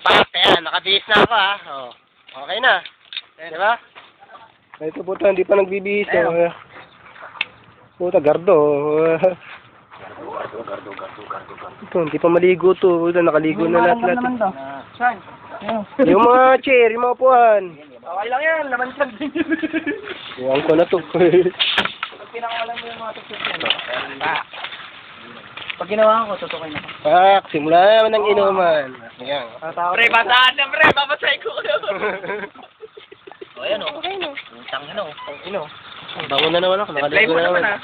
Kaya, nakabihis na ako ha. Oh. Okay na. Diba? Ito puta, hindi pa nagbibihis. Puta, gardo. Ito, hindi pa maligo to. Puta, nakaligo na lahat. Saan? Yung mga chair, yung mga upuan. Okay lang yan, laman siya din yun. Iwan ko na to. Pag pinakawalan mo yung mga tuksok yan. Pag ginawa ko, tutukin ako. Simula naman ng inuman. Ayan. Pre, bataan na pre, babasay ko kayo. O, ayan o. Okay no. Tangin o. Ino. Bangon na naman ako. Play Nakaligo mo na naman naman. ha.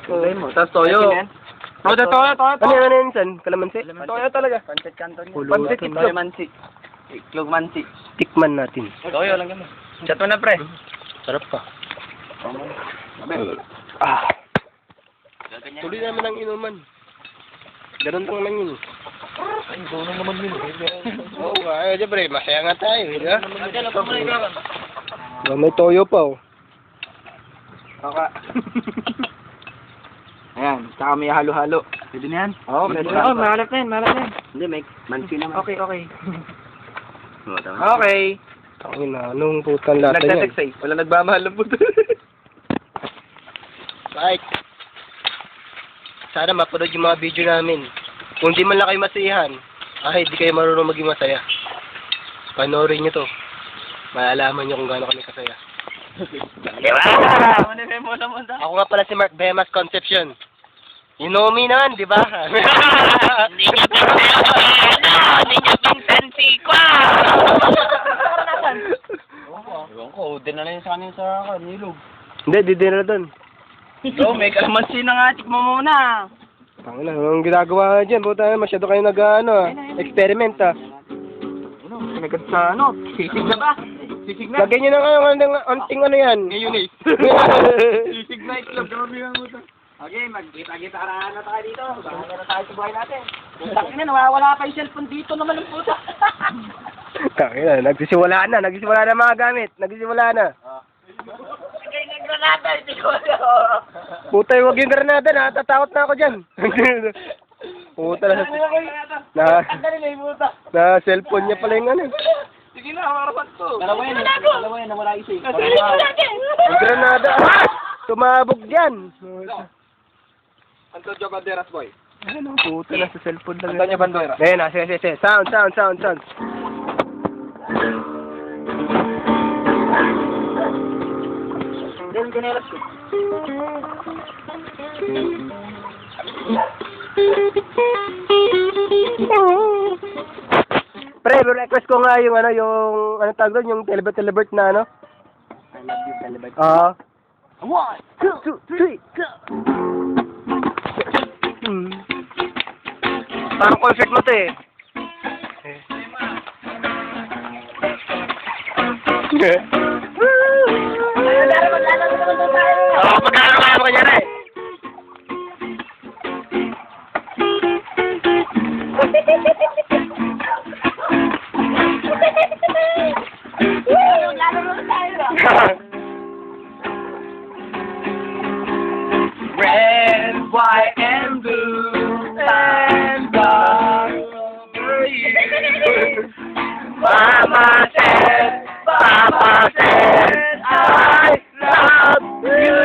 Play mo. Tapos toyo. Ano yan, San? Kalamansi? Toyo talaga. Pancit canton yun. Pancit itlog. mansi. Itlog mansi. Tikman natin. Toyo lang kami. Chat mo na pre. Sarap pa. Ah. Tuloy naman ang inuman. Ganun lang naman yun. Ay, doon naman yun. Oo, kaya dyan pre. Masaya nga tayo. Diba? Ano pa mo ikaw? May toyo pa oh. Kaka. Ayan, saka may halo-halo. Pwede na yan? Oo, pwede na. Oo, mahalap na yan, mahalap na yan. Hindi, may mansi naman. Okay, okay. Okay. Ang ina, anong putang lata niyan? Nagtatext eh. Wala nagmamahal ng puto. Right. Sana mapanood yung mga video namin. Kung di man lang kayo masiyahan, ay di kayo marunong maging masaya. Panoorin nyo to. Malalaman nyo kung gaano kami kasaya. Ako nga pala si Mark Bemas Concepcion. You know me naman, di ba? Hindi nyo pinsan si Kwa! Ewan ko, dinala yun sa kanil sa nilog. Hindi, di din na doon. So, may kalamansi na nga, tikmo muna. Tangina, anong ginagawa nga dyan? Buta na, masyado kayo experiment Ano, pinagad sa ano, sisig na ba? Sisig na? Lagyan nyo na kayo ng anting ano yan. Ngayon eh. Sisig na itlog, grabe nga mo. Okay, magkita-kita na tayo dito. Bahala na tayo sa buhay natin. Tangin na, nawawala pa yung cellphone dito naman ng puta. Tangina, nagsisimula na mga gamit. Nagsisimula na. Kaya nagranata, hindi ko alam. Puta, huwag yung granada na. Tatakot na ako dyan. Puta na. Na cellphone niya pala yung ano. Sige na, marapat to. Dalawa yan, nawala isa eh. Ang granada. Tumabog dyan. Antonio Banderas boy. Ano, puta na sa cellphone lang. Antonio Banderas. Ayan na, sige. Sound. Then, ganelas ko. Pre, request ko nga yung tawag doon, yung Telebert na ano? I love you, Telebert. 1, 2, 3, go! Parang concert mo to eh. Oo, maglalaro ka niya rin. Red, white, and blue, and dark over you. Mama said, Papa said, I love you.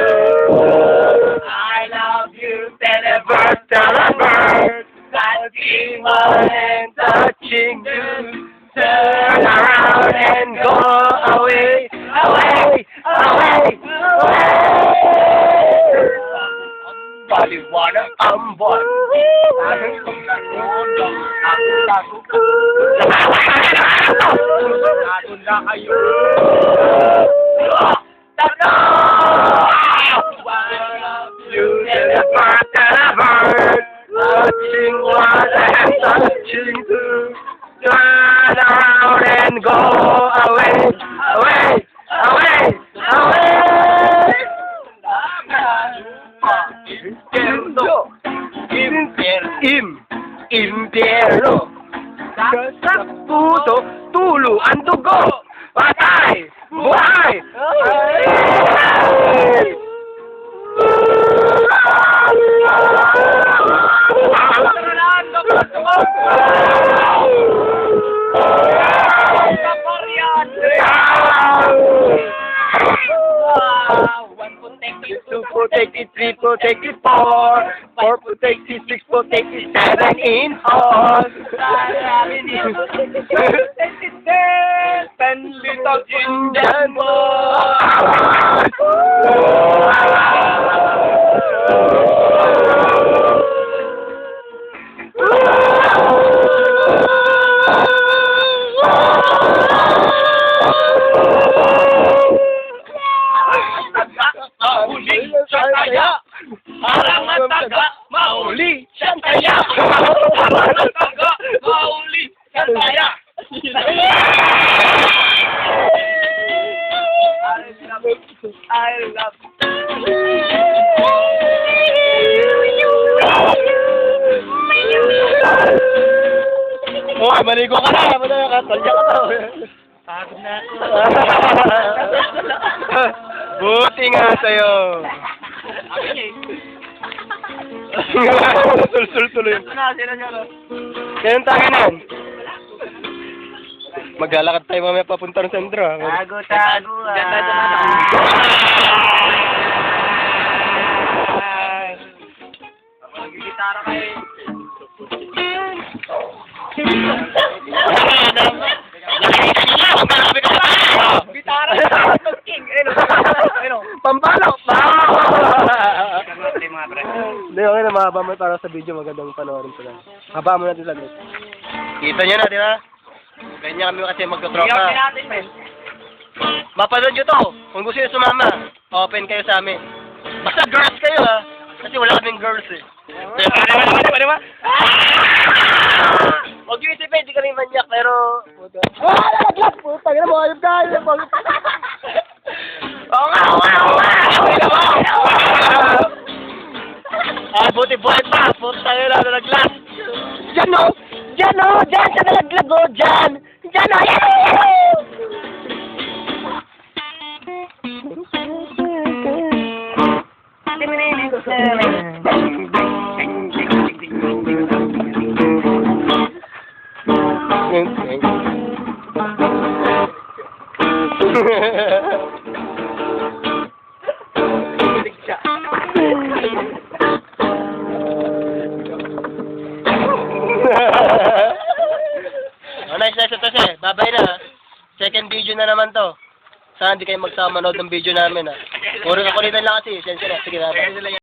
I love you, Telebert, Telebert, touching and touching you. Turn around and go away, away, away, away. Paliwanag ang buwan. Natin na kayo. You Telebert, Telebert, touching one and touching two. Turn around and go away, away, away, away. Impierno. Sa puto, tulo ang dugo. Patay, buhay. take it 4. 4 will take it 6 will take it 7 in all. Ten little Indian Mahuli siyang kaya. Parang ang taga, mahuli siyang kaya. Parang ang taga, mahuli siyang kaya. I love Oh, maligo ka na. Katolya ka na. Pagod na ako. Buti nga sa'yo. Sul-sul tuloy. Ganun tayo na. Maglalakad tayo mamaya papunta ng sentro. Tago. Diyan tayo Mag-gitara kayo. Gitara King. Pampalok! Mga pre. Hindi, okay na. Mahaba mo para sa video. Magandang panoorin sila. Haba mo natin saglit. Kita nyo na, di ba? Ganyan kami kasi magtotropa. natin, men. Mapanood nyo to. Kung gusto nyo sumama, open kayo sa amin. Basta girls kayo, ha? Kasi wala kaming girls, eh. Di ba? Huwag yung isipin, hindi ka rin manyak, pero... Nalaglag! Puta, gano'n mo, ayun ka! Oo nga! Buti buhay pa! Puta tayo na, nalaglag! Diyan o! Diyan sa nalaglag o! Diyan o! Nice ito siya. Babay na. Second video na naman to. Sana hindi kayo magsama manood ng video namin, ha. Puro kakulitan lang kasi. Sensya na. Sige, babay.